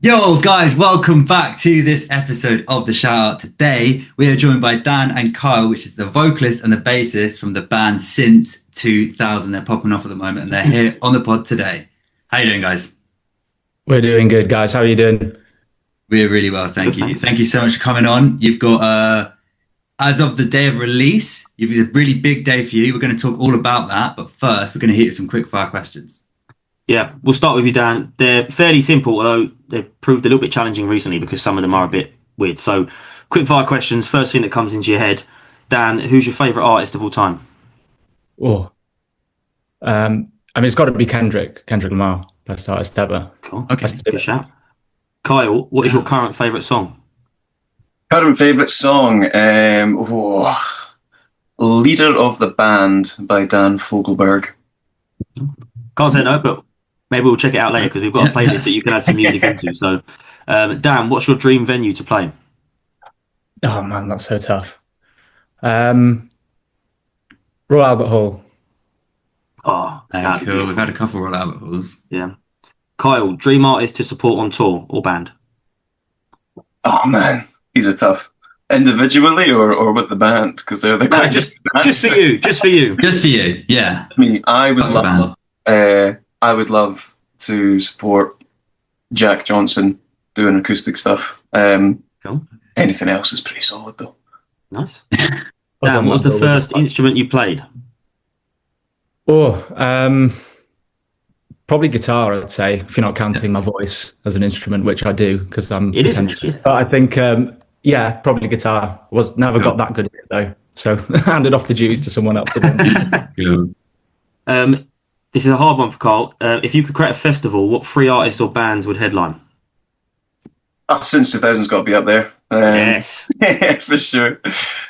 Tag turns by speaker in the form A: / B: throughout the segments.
A: Yo, guys, welcome back to this episode of the Shout Out. Today, we are joined by Dan and Kyle, which is the vocalist and the bassist from the band since 2000. They're popping off at the moment and they're here on the pod today. How you doing, guys?
B: We're doing good, guys. How are you doing?
A: We're really well, thank
C: Good,
A: you.
C: thanks.
A: Thank you so much for coming on. You've got, as of the day of release, it's a really big day for you. We're going to talk all about that. But first, we're going to hit you with some quick fire questions.
C: Yeah, we'll start with you, Dan. They're fairly simple, although they've proved a little bit challenging recently because some of them are a bit weird. So, quick fire questions. First thing that comes into your head, Dan, who's your favourite artist of all time?
B: Oh, it's got to be Kendrick Lamar, best artist ever.
C: Cool.
A: Okay.
B: Has to do
C: Good
B: it.
C: shout. Kyle, what is your current favourite song?
D: Current favourite song? Leader of the Band by Dan Fogelberg.
C: Can't say no, but maybe we'll check it out later because we've got a playlist that you can add some music into. So, Dan, what's your dream venue to play?
B: Oh man, that's so tough. Royal Albert Hall.
C: Oh, that'd be
A: Cool. We've
C: beautiful.
A: had a couple of Royal Albert Halls.
C: Yeah. Kyle, dream artist to support on tour or band?
D: Oh man, these are tough. Individually or with the band? Because they're
C: No,
D: quite
C: just
D: different
C: for you. Just for you.
A: Just for you, yeah.
D: I mean, I would
A: Like the band.
D: I would love to support Jack Johnson doing acoustic stuff.
C: Cool.
D: Anything else is pretty solid though.
C: Nice.
B: Was
C: Dan,
B: on
C: what was
B: that
C: the
B: bill with
C: first instrument you played?
B: Probably guitar, I'd say, if you're not counting my voice as an instrument, which I do because I'm
C: It is an
B: pretentious.
C: instrument.
B: But I think, yeah, probably guitar. Was never got that good at it though, so handed off the duties to someone else.
A: Cool.
C: This is a hard one for Carl. If you could create a festival, what three artists or bands would headline?
D: Since 2000's got to be up there.
C: Yes.
D: Yeah, for sure.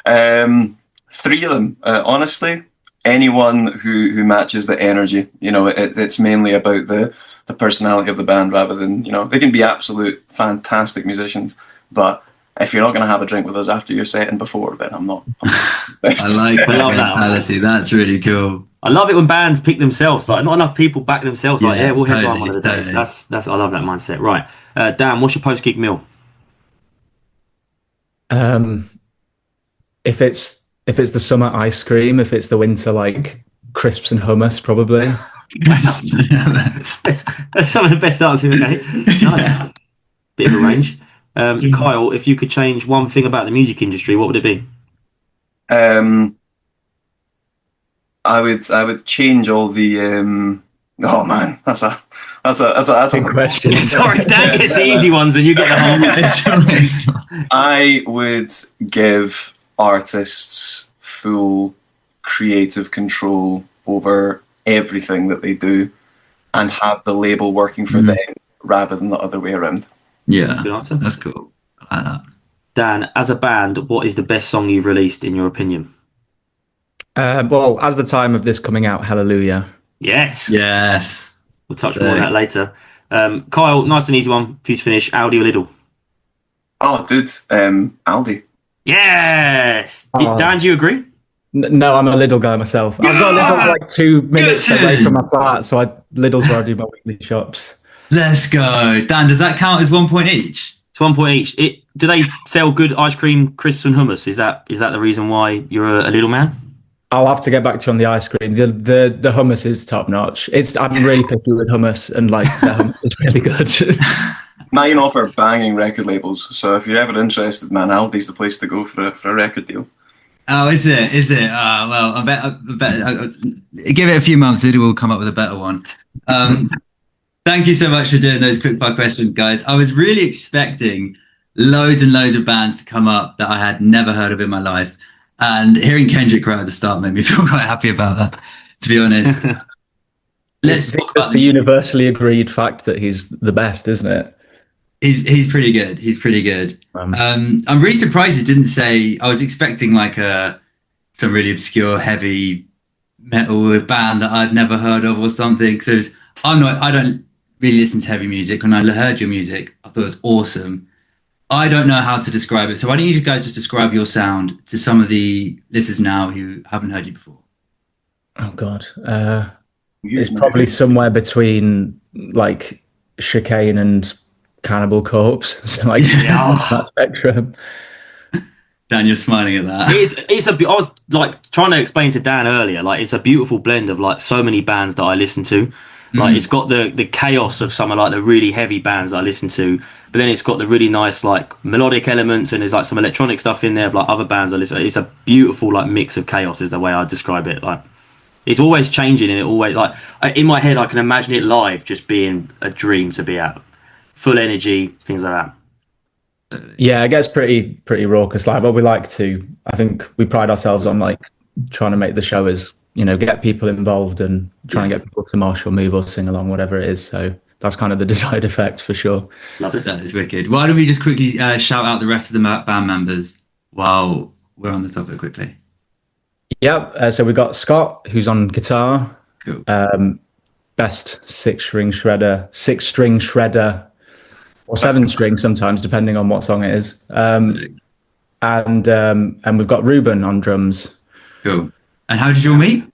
D: Three of them, honestly. Anyone who matches the energy, it's mainly about the personality of the band rather than, they can be absolute fantastic musicians, but if you're not going to have a drink with us after your set and before, then I'm not.
A: I like
C: I love that,
A: mentality. That's really cool.
C: I love it when bands pick themselves. Like not enough people back themselves. Like,
A: Yeah,
C: we'll headline
A: totally,
C: one of the days.
A: totally.
C: That's I love that mindset. Right, Dan, what's your post gig meal?
B: If it's the summer ice cream, if it's the winter like crisps and hummus, probably.
C: That's some of the best answers. Okay, nice. Bit of a range. Kyle, if you could change one thing about the music industry, what would it be?
D: I would change all the. Oh man, that's a
B: Big question.
C: Sorry, Dan gets the easy ones and you get the hard.
D: I would give artists full creative control over everything that they do and have the label working for them rather than the other way around.
A: Yeah,
C: Good answer.
A: that's cool. I like that.
C: Dan, as a band, what is the best song you've released in your opinion?
B: Well, as the time of this coming out, HELLelujah.
C: Yes.
A: Yes.
C: We'll touch more on that later. Kyle, nice and easy one for you to finish. Aldi or Lidl?
D: Oh, dude, Aldi.
C: Yes.
B: Oh.
C: Dan, do you agree?
B: No, I'm a Lidl guy myself. I've got Lidl like 2 minutes
A: Good.
B: away from my flat, so Lidl's where I do my weekly shops.
A: Let's go. Dan, does that count as 1 point each?
C: It's 1 point each. Do they sell good ice cream, crisps, and hummus? Is that the reason why you're a Lidl man?
B: I'll have to get back to you on the ice cream. The hummus is top notch. I'm really picky with hummus, and like the hummus is really good.
D: Mine offer banging record labels, so if you're ever interested, man, Aldi's the place to go for a record deal.
A: Oh, is it? Is it? Well, I bet give it a few months, Lidl will come up with a better one. Thank you so much for doing those quick fire questions, guys. I was really expecting loads and loads of bands to come up that I had never heard of in my life. And hearing Kendrick right at the start made me feel quite happy about that, to be honest. Let's talk
B: That's
A: about
B: the universally agreed fact that he's the best, isn't it?
A: He's pretty good. He's pretty good. I'm really surprised you didn't say. I was expecting like some really obscure heavy metal band that I'd never heard of or something. Because I don't really listen to heavy music. When I heard your music, I thought it was awesome. I don't know how to describe it. So why don't you guys just describe your sound to some of the listeners now who haven't heard you before?
B: Oh God, it's probably somewhere between like chicane and Cannibal Corpse. So like that spectrum.
A: Dan, you're smiling at that.
C: I was like trying to explain to Dan earlier, like it's a beautiful blend of like so many bands that I listen to. Like it's got the chaos of some of like the really heavy bands that I listen to, but then it's got the really nice like melodic elements, and there's like some electronic stuff in there of like other bands I listen to. It's a beautiful like mix of chaos is the way I describe it. Like it's always changing, and it always like in my head I can imagine it live just being a dream to be at. Full energy, things like that.
B: Yeah, it gets pretty raucous live, but we like to. I think we pride ourselves on like trying to make the show as, you know, get people involved and trying to get people to march or move or sing along, whatever it is. So that's kind of the desired effect for sure.
C: Love it.
A: That is wicked. Why don't we just quickly shout out the rest of the band members while we're on the topic quickly?
B: Yeah, so we got Scott, who's on guitar.
A: Cool.
B: Best six-string shredder, or seven-string sometimes, depending on what song it is. And we've got Ruben on drums.
A: Cool. And how did you all meet?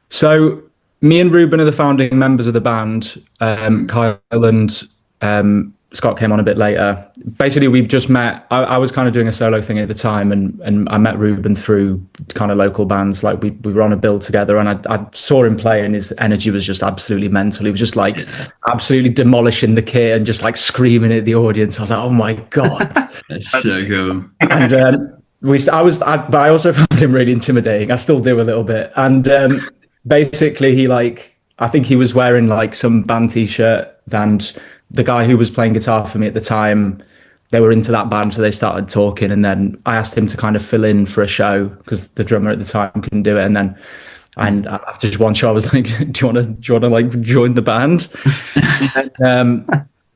B: So me and Ruben are the founding members of the band. Kyle and Scott came on a bit later. Basically, we've just met. I was kind of doing a solo thing at the time, and I met Ruben through kind of local bands. Like we were on a bill together, and I saw him play, and his energy was just absolutely mental. He was just like absolutely demolishing the kit and just like screaming at the audience. I was like, oh my god,
A: That's so cool.
B: And but I also found him really intimidating. I still do a little bit. And basically, I think he was wearing like some band t-shirt, and the guy who was playing guitar for me at the time, they were into that band, so they started talking. And then I asked him to kind of fill in for a show because the drummer at the time couldn't do it. And after just one show, I was like, "Do you want to like join the band?"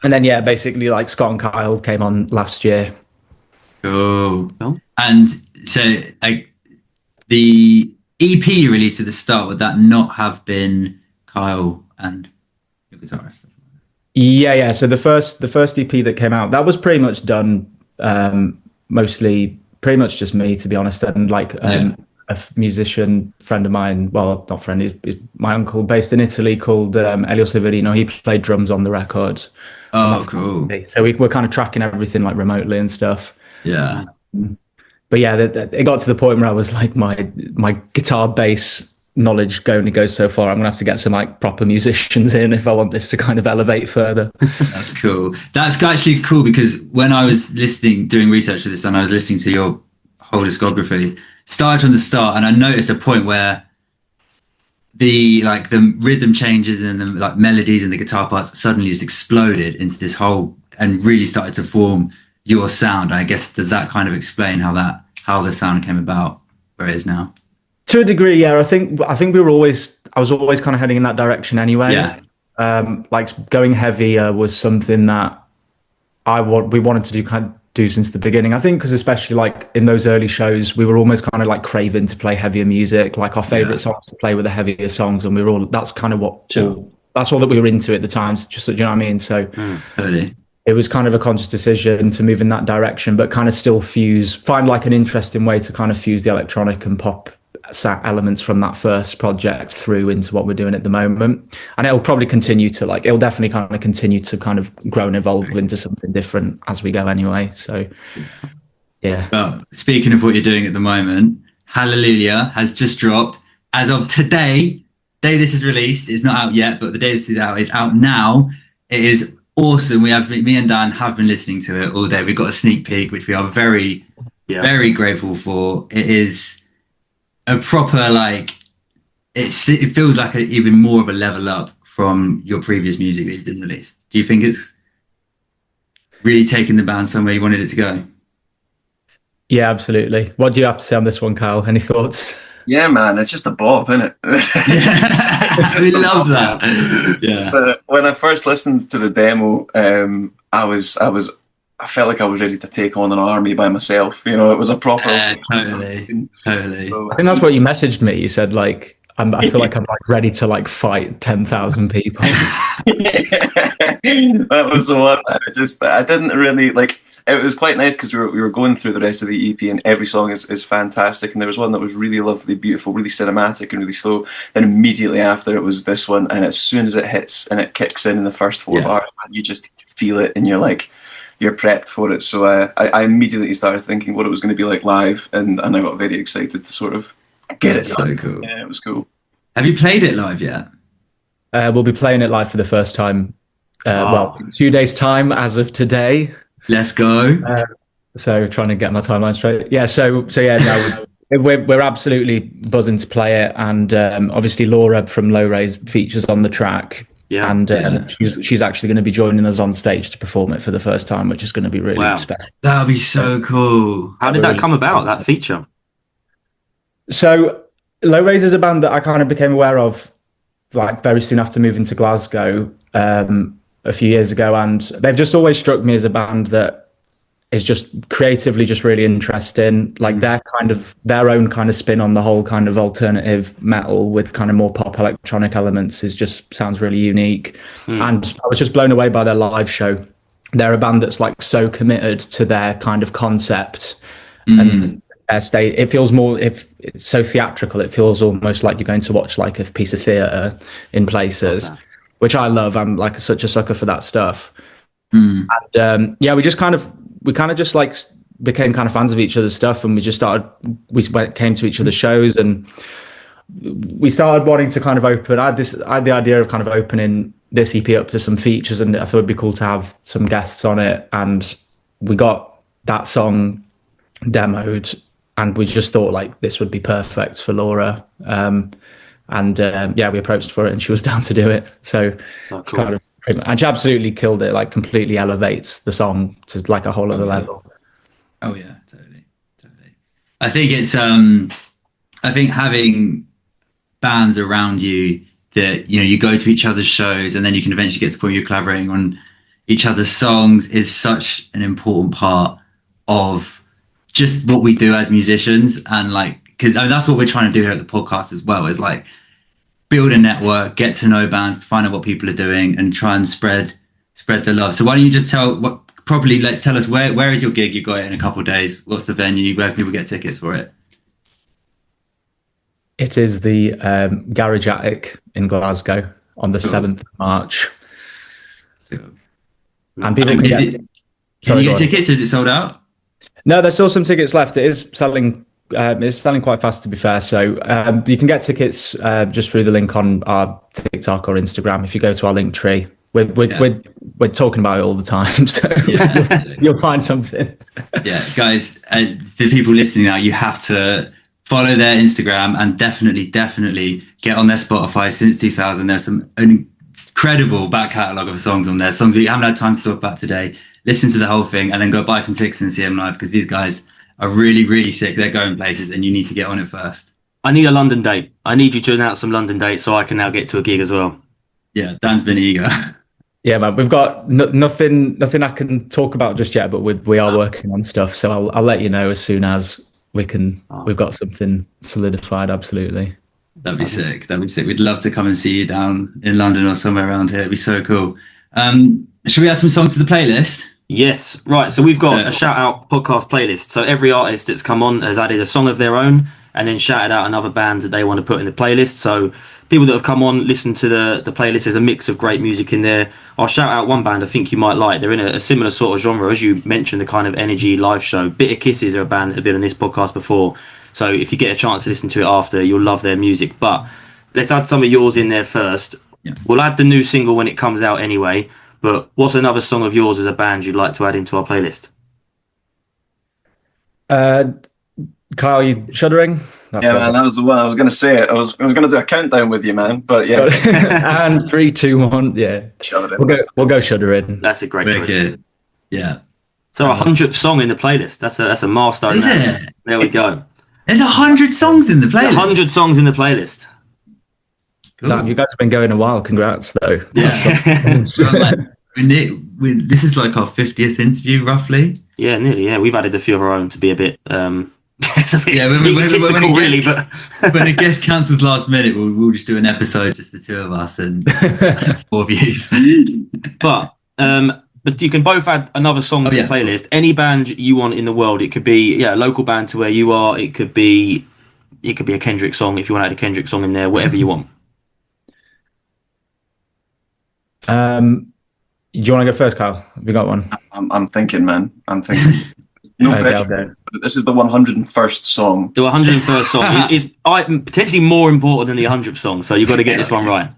B: and then yeah, basically like Scott and Kyle came on last year.
A: Cool. And so, like, the EP you released at the start, would that not have been Kyle and your guitarist?
B: Yeah. So the first EP that came out, that was pretty much done, mostly pretty much just me, to be honest, and like a musician friend of mine, well, not friend, he's my uncle based in Italy called Elio Severino. He played drums on the record.
A: Oh, cool.
B: So we're kind of tracking everything like remotely and stuff.
A: Yeah.
B: But yeah, it got to the point where I was like, my guitar bass knowledge only goes so far. I'm gonna have to get some like proper musicians in if I want this to kind of elevate further.
A: That's cool. That's actually cool, because when I was doing research for this, and I was listening to your whole discography, started from the start, and I noticed a point where the rhythm changes and the like melodies and the guitar parts suddenly just exploded into this whole and really started to form your sound. I guess, does that kind of explain how the sound came about where it is now?
B: To a degree, yeah. I think I was always kind of heading in that direction anyway.
A: Yeah.
B: Like going heavier was something that we wanted to do since the beginning. I think because especially like in those early shows, we were almost kind of like craving to play heavier music. Like our favorite songs to play were the heavier songs, and that's kind of that's all that we were into at the time. Just, do you know what I mean? So
A: Totally.
B: It was kind of a conscious decision to move in that direction, but kind of still find like an interesting way to kind of fuse the electronic and pop elements from that first project through into what we're doing at the moment. And it'll probably it'll definitely kind of continue to kind of grow and evolve into something different as we go anyway. So yeah.
A: Well, speaking of what you're doing at the moment, HELLelujah has just dropped as of today. Day this is released, it's not out yet, but the day this is out, it's out now. It is awesome. Me and Dan have been listening to it all day. We've got a sneak peek, which we are very, very grateful for. It is a proper, like, it feels like even more of a level up from your previous music that you've been released. Do you think it's really taken the band somewhere you wanted it to go?
B: Yeah, absolutely. What do you have to say on this one, Kyle? Any thoughts?
D: Yeah, man, it's just a bop, isn't it?
A: We love that. Yeah.
D: But when I first listened to the demo, I felt like I was ready to take on an army by myself. You know, it was a proper.
A: Totally.
D: So,
B: I think that's what you messaged me. You said like, I feel like I'm like ready to like fight 10,000 people.
D: That was the one. I didn't really like. it was quite nice because we were going through the rest of the EP, and every song is fantastic. And there was one that was really lovely, beautiful, really cinematic, and really slow. Then immediately after it was this one, and as soon as it hits and it kicks in the first 4 bars, you just feel it, and you're like, you're prepped for it. So I immediately started thinking what it was going to be like live, and I got very excited to sort of get it done.
A: So cool.
D: Yeah, it was cool.
A: Have you played it live yet?
B: We'll be playing it live for the first time. Well, in 2 days' time as of today.
A: Let's go.
B: So trying to get my timeline straight. Yeah. So yeah. No, we're absolutely buzzing to play it, and obviously Laura from Low Rays features on the track.
C: Yeah.
B: And she's actually going to be joining us on stage to perform it for the first time, which is going to be really special.
A: That'll be so cool.
C: How did that come about? That feature?
B: So Low Rays is a band that I kind of became aware of like very soon after moving to Glasgow a few years ago, and they've just always struck me as a band that is just creatively just really interesting. Like their own kind of spin on the whole kind of alternative metal with kind of more pop electronic elements is just sounds really unique. And I was just blown away by their live show. They're a band that's like so committed to their kind of concept and their state. It feels more, if it's so theatrical, it feels almost like you're going to watch like a piece of theatre in places, which I love. I'm like such a sucker for that stuff. And yeah, we kind of just like became kind of fans of each other's stuff, and came to each other's shows, and we started wanting to kind of open. I had the idea of kind of opening this EP up to some features, and I thought it'd be cool to have some guests on it. And we got that song demoed, and we just thought like this would be perfect for Laura. Yeah, we approached for it, and she was down to do it. So it's kind of. And she absolutely killed it, like completely elevates the song to like a whole other level.
A: Oh yeah, totally. I think it's I think having bands around you that, you know, you go to each other's shows and then you can eventually get to the point you're collaborating on each other's songs is such an important part of just what we do as musicians. And like, because I mean, that's what we're trying to do here at the podcast as well, is like build a network, get to know bands, find out what people are doing, and try and spread the love. So why don't you just let's tell us where is your gig? You got it in a couple of days. What's the venue? Where can people get tickets for it?
B: It is the Garage Attic in Glasgow on the 7th of March. And people can get
A: tickets? Is it sold out?
B: No, there's still some tickets left. It is selling. It's selling quite fast, to be fair. So you can get tickets just through the link on our TikTok or Instagram. If you go to our link tree, we're talking about it all the time, so you'll find something.
A: Yeah, guys, the people listening now, you have to follow their Instagram and definitely get on their Spotify. Since 2000, there's some incredible back catalogue of songs on there, songs we haven't had time to talk about today. Listen to the whole thing and then go buy some tickets and see them live, because these guys are really, really sick. They're going places and you need to get on it first.
C: I need a London date. I need you to announce some London dates so I can now get to a gig as well.
A: Yeah, Dan's been eager.
B: Yeah, man, we've got nothing I can talk about just yet, but we are working on stuff. So I'll let you know as soon as we can. We've got something solidified. Absolutely.
A: That'd be sick. We'd love to come and see you down in London or somewhere around here. It'd be so cool. Should we add some songs to the playlist?
C: Yes. Right. So we've got a shout out podcast playlist. So every artist that's come on has added a song of their own and then shouted out another band that they want to put in the playlist. So people that have come on, listen to the playlist. There's a mix of great music in there. I'll shout out one band I think you might like. They're in a similar sort of genre, as you mentioned, the kind of energy live show. Bitter Kisses are a band that have been on this podcast before. So if you get a chance to listen to it after, you'll love their music. But let's add some of yours in there first. Yeah. We'll add the new single when it comes out anyway. But what's another song of yours as a band you'd like to add into our playlist?
B: Kyle, you shuddering?
D: Man, that was the one I was going to say. It. I was going to do a countdown with you, man. But yeah,
B: and 3, 2, 1. Yeah, we'll go shuddering.
C: That's a great choice.
A: Good. Yeah.
C: So 100th song in the playlist. That's a milestone.
A: Is it?
C: There we go.
A: There's 100 songs in the playlist.
C: 100 songs in the playlist.
B: Cool. Damn, you guys have been going a while. Congrats, though.
A: Yeah. This is like our 50th interview, roughly.
C: Yeah, nearly. Yeah, we've added a few of our own to be a bit. It's a bit
A: really. But when a guest cancels last minute, we'll just do an episode, just the two of us and 4 views.
C: But but you can both add another song to the playlist. Any band you want in the world. It could be a local band to where you are. It could be a Kendrick song if you want to add a Kendrick song in there. Whatever you want.
B: Do you want to go first, Kyle? Have you got one?
D: I'm thinking, man. I'm thinking. No pressure. But this is the 101st song.
C: The 101st song is potentially more important than the 100th song. So you've got to get this one right.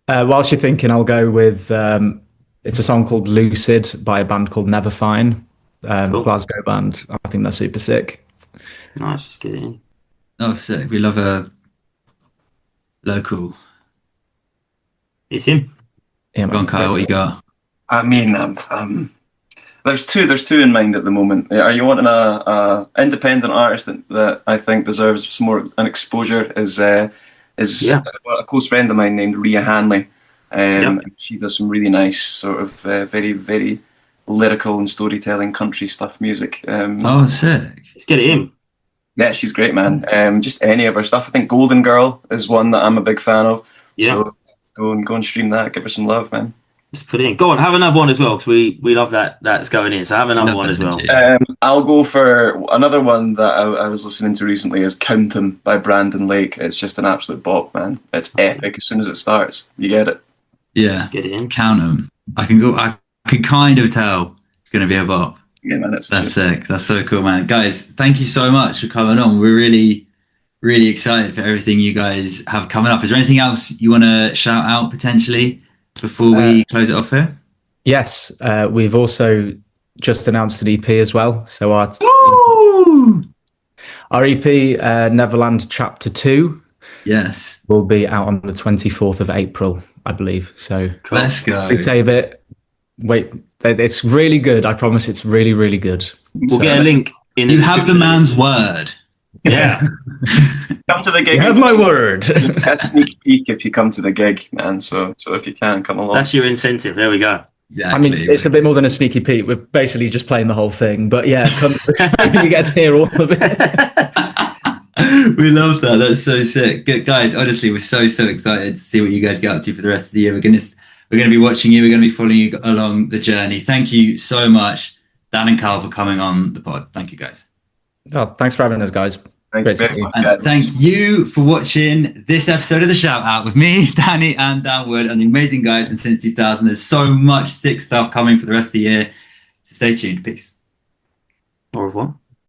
B: Whilst you're thinking, I'll go with it's a song called Lucid by a band called Never Fine,
C: Cool.
B: Glasgow band. I think they're super sick.
C: Nice, just get it in.
A: Oh, sick. We love a local.
C: It's him.
B: Yeah,
A: Go on, Kyle, what you got?
D: I mean, there's two in mind at the moment. Are you wanting a independent artist that I think deserves some more an exposure? Is a close friend of mine named Rhea Hanley. She does some really nice sort of very, very lyrical and storytelling country stuff music.
A: Oh, sick.
C: Let's get it in.
D: Yeah, she's great, man. Just any of her stuff. I think Golden Girl is one that I'm a big fan of.
C: Yeah.
D: So go and stream that. Give her some love, man.
C: Let's put it in. Go on, have another one as well, because we love that's going in. So have another one as well.
D: I'll go for another one that I was listening to recently is Count 'Em by Brandon Lake. It's just an absolute bop, man. It's epic as soon as it starts. You get it.
A: Yeah.
C: Let's get it in.
A: Count 'em. I can kind of tell it's going to be a bop.
D: Yeah, man.
A: That's sick. That's so cool, man. Guys, thank you so much for coming on. We're really, really excited for everything you guys have coming up. Is there anything else you want to shout out potentially before we close it off here?
B: Yes, we've also just announced an EP as well. So our EP, Neverland Chapter 2,
A: yes,
B: will be out on the 24th of April, I believe. So
A: let's go.
B: Save it. Wait, it's really good. I promise it's really, really good.
C: We'll get a link in.
A: You have the man's word.
C: Yeah.
D: Come to the gig.
B: You have my word.
D: A sneak peek if you come to the gig, man. So if you can come along.
C: That's your incentive. There we go.
A: Exactly.
B: I mean, it's a bit more than a sneaky peek. We're basically just playing the whole thing. But yeah, you get to hear all of it.
A: We love that. That's so sick. Good, guys, honestly, we're so excited to see what you guys get up to for the rest of the year. We're gonna be watching you. We're gonna be following you along the journey. Thank you so much, Dan and Carl, for coming on the pod. Thank you, guys.
B: Oh, thanks for having us, guys.
D: Thank you very much,
A: And
D: guys.
A: thank you for watching this episode of The Shout Out with me, Danny, and Dan Wood, and the amazing guys from Since 2000. There's so much sick stuff coming for the rest of the year. So stay tuned. Peace.
C: Au revoir.